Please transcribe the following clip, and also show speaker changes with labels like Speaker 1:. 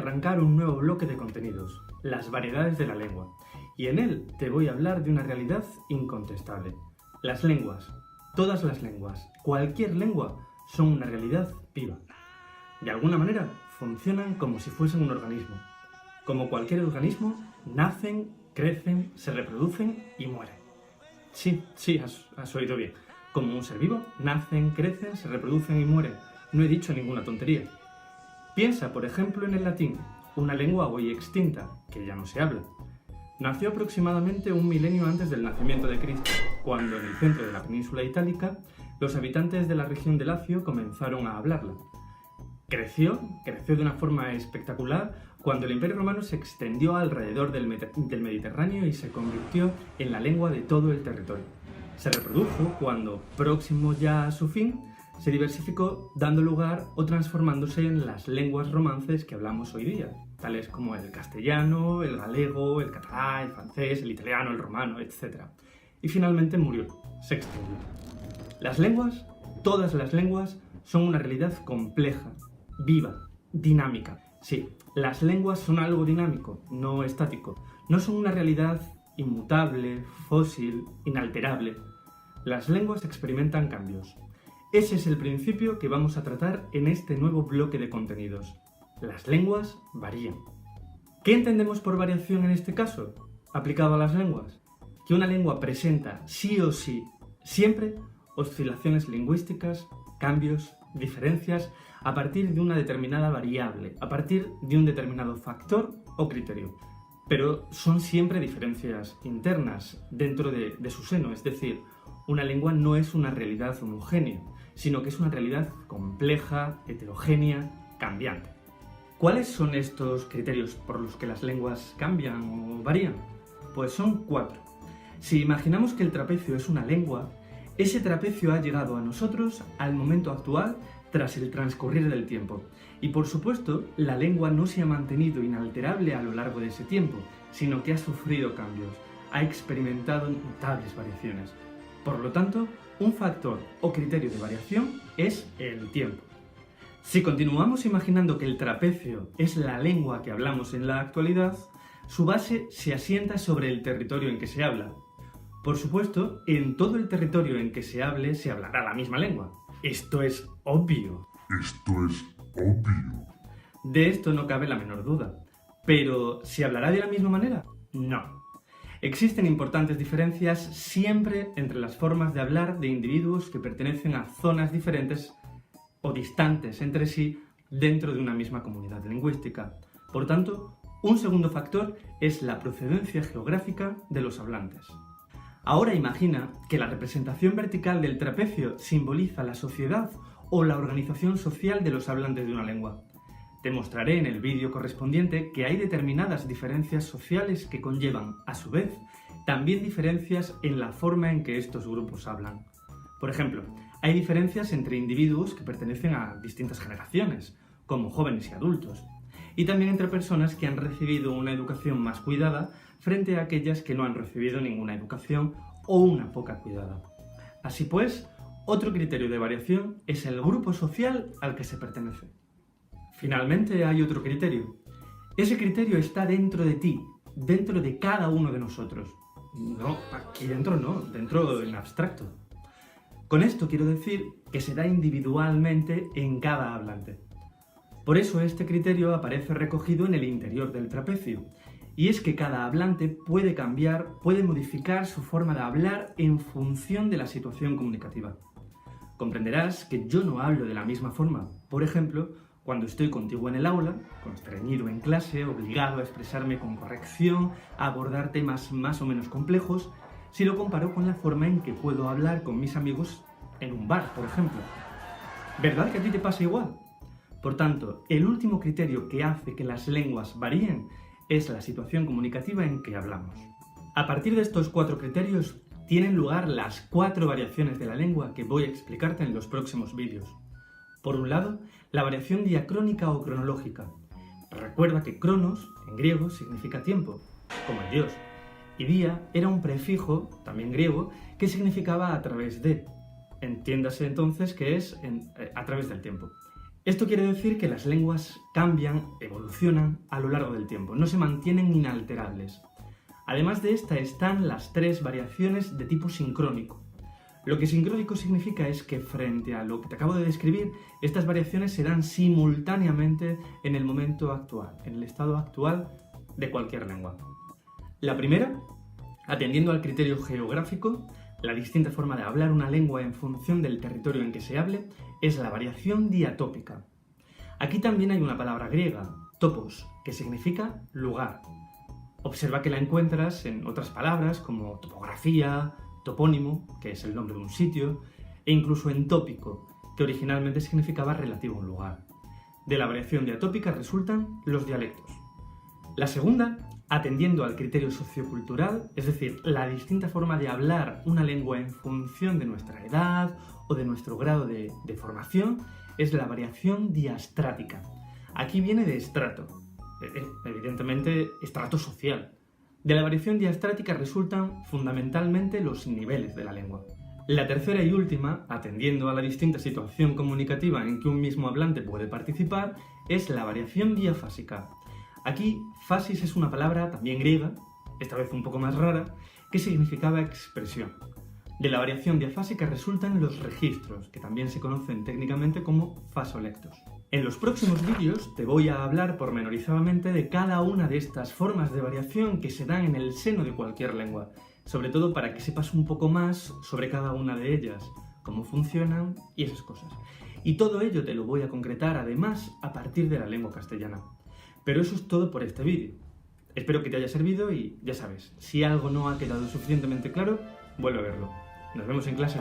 Speaker 1: arrancar un nuevo bloque de contenidos, las variedades de la lengua, y en él te voy a hablar de una realidad incontestable. Las lenguas, todas las lenguas, cualquier lengua, son una realidad viva. De alguna manera, funcionan como si fuesen un organismo. Como cualquier organismo, nacen, crecen, se reproducen y mueren. Sí, has oído bien. Como un ser vivo, nacen, crecen, se reproducen y mueren. No he dicho ninguna tontería. Piensa, por ejemplo, en el latín, una lengua hoy extinta, que ya no se habla. Nació aproximadamente 1 milenio antes del nacimiento de Cristo, cuando en el centro de la península itálica, los habitantes de la región de Lacio comenzaron a hablarla. Creció de una forma espectacular cuando el Imperio Romano se extendió alrededor del Mediterráneo y se convirtió en la lengua de todo el territorio. Se reprodujo cuando, próximo ya a su fin, se diversificó dando lugar o transformándose en las lenguas romances que hablamos hoy día, tales como el castellano, el galego, el catalán, el francés, el italiano, el romano, etc. Y finalmente murió, se extinguió. Las lenguas, todas las lenguas, son una realidad compleja, viva, dinámica. Sí, las lenguas son algo dinámico, no estático. No son una realidad inmutable, fósil, inalterable. Las lenguas experimentan cambios. Ese es el principio que vamos a tratar en este nuevo bloque de contenidos. Las lenguas varían. ¿Qué entendemos por variación en este caso, aplicado a las lenguas? Que una lengua presenta sí o sí, siempre, oscilaciones lingüísticas, cambios, diferencias, a partir de una determinada variable, a partir de un determinado factor o criterio. Pero son siempre diferencias internas dentro de su seno, es decir, una lengua no es una realidad homogénea, sino que es una realidad compleja, heterogénea, cambiante. ¿Cuáles son estos criterios por los que las lenguas cambian o varían? Pues son 4. Si imaginamos que el trapecio es una lengua, ese trapecio ha llegado a nosotros al momento actual tras el transcurrir del tiempo. Y por supuesto, la lengua no se ha mantenido inalterable a lo largo de ese tiempo, sino que ha sufrido cambios, ha experimentado notables variaciones. Por lo tanto, un factor o criterio de variación es el tiempo. Si continuamos imaginando que el trapecio es la lengua que hablamos en la actualidad, su base se asienta sobre el territorio en que se habla. Por supuesto, en todo el territorio en que se hable se hablará la misma lengua. Esto es obvio. De esto no cabe la menor duda. ¿Pero se hablará de la misma manera? No. Existen importantes diferencias siempre entre las formas de hablar de individuos que pertenecen a zonas diferentes o distantes entre sí dentro de una misma comunidad lingüística. Por tanto, un segundo factor es la procedencia geográfica de los hablantes. Ahora imagina que la representación vertical del trapecio simboliza la sociedad o la organización social de los hablantes de una lengua. Te mostraré en el vídeo correspondiente que hay determinadas diferencias sociales que conllevan, a su vez, también diferencias en la forma en que estos grupos hablan. Por ejemplo, hay diferencias entre individuos que pertenecen a distintas generaciones, como jóvenes y adultos, y también entre personas que han recibido una educación más cuidada frente a aquellas que no han recibido ninguna educación o una poca cuidada. Así pues, otro criterio de variación es el grupo social al que se pertenece. Finalmente hay otro criterio. Ese criterio está dentro de ti, dentro de cada uno de nosotros. No, aquí dentro no, dentro en abstracto. Con esto quiero decir que se da individualmente en cada hablante. Por eso este criterio aparece recogido en el interior del trapecio, y es que cada hablante puede cambiar, puede modificar su forma de hablar en función de la situación comunicativa. Comprenderás que yo no hablo de la misma forma. Por ejemplo, cuando estoy contigo en el aula, constreñido en clase, obligado a expresarme con corrección, a abordar temas más o menos complejos, si lo comparo con la forma en que puedo hablar con mis amigos en un bar, por ejemplo. ¿Verdad que a ti te pasa igual? Por tanto, el último criterio que hace que las lenguas varíen es la situación comunicativa en que hablamos. A partir de estos 4 criterios, tienen lugar las 4 variaciones de la lengua que voy a explicarte en los próximos vídeos. Por un lado, la variación diacrónica o cronológica. Recuerda que cronos, en griego, significa tiempo, como el dios, y día era un prefijo, también griego, que significaba a través de. Entiéndase entonces que es a través del tiempo. Esto quiere decir que las lenguas cambian, evolucionan a lo largo del tiempo, no se mantienen inalterables. Además de esta están las 3 variaciones de tipo sincrónico. Lo que sincrónico significa es que frente a lo que te acabo de describir, estas variaciones se dan simultáneamente en el momento actual, en el estado actual de cualquier lengua. La primera, atendiendo al criterio geográfico, la distinta forma de hablar una lengua en función del territorio en que se hable, es la variación diatópica. Aquí también hay una palabra griega, topos, que significa lugar. Observa que la encuentras en otras palabras como topografía, topónimo, que es el nombre de un sitio, e incluso en tópico, que originalmente significaba relativo a un lugar. De la variación diatópica resultan los dialectos. La segunda, atendiendo al criterio sociocultural, es decir, la distinta forma de hablar una lengua en función de nuestra edad o de nuestro grado de formación, es la variación diastrática. Aquí viene de estrato, evidentemente estrato social. De la variación diastrática resultan fundamentalmente los niveles de la lengua. La tercera y última, atendiendo a la distinta situación comunicativa en que un mismo hablante puede participar, es la variación diafásica. Aquí, fasis es una palabra también griega, esta vez un poco más rara, que significaba expresión. De la variación diafásica resultan los registros, que también se conocen técnicamente como fasolectos. En los próximos vídeos te voy a hablar pormenorizadamente de cada una de estas formas de variación que se dan en el seno de cualquier lengua, sobre todo para que sepas un poco más sobre cada una de ellas, cómo funcionan y esas cosas. Y todo ello te lo voy a concretar además a partir de la lengua castellana. Pero eso es todo por este vídeo. Espero que te haya servido y ya sabes, si algo no ha quedado suficientemente claro, vuelve a verlo. Nos vemos en clase.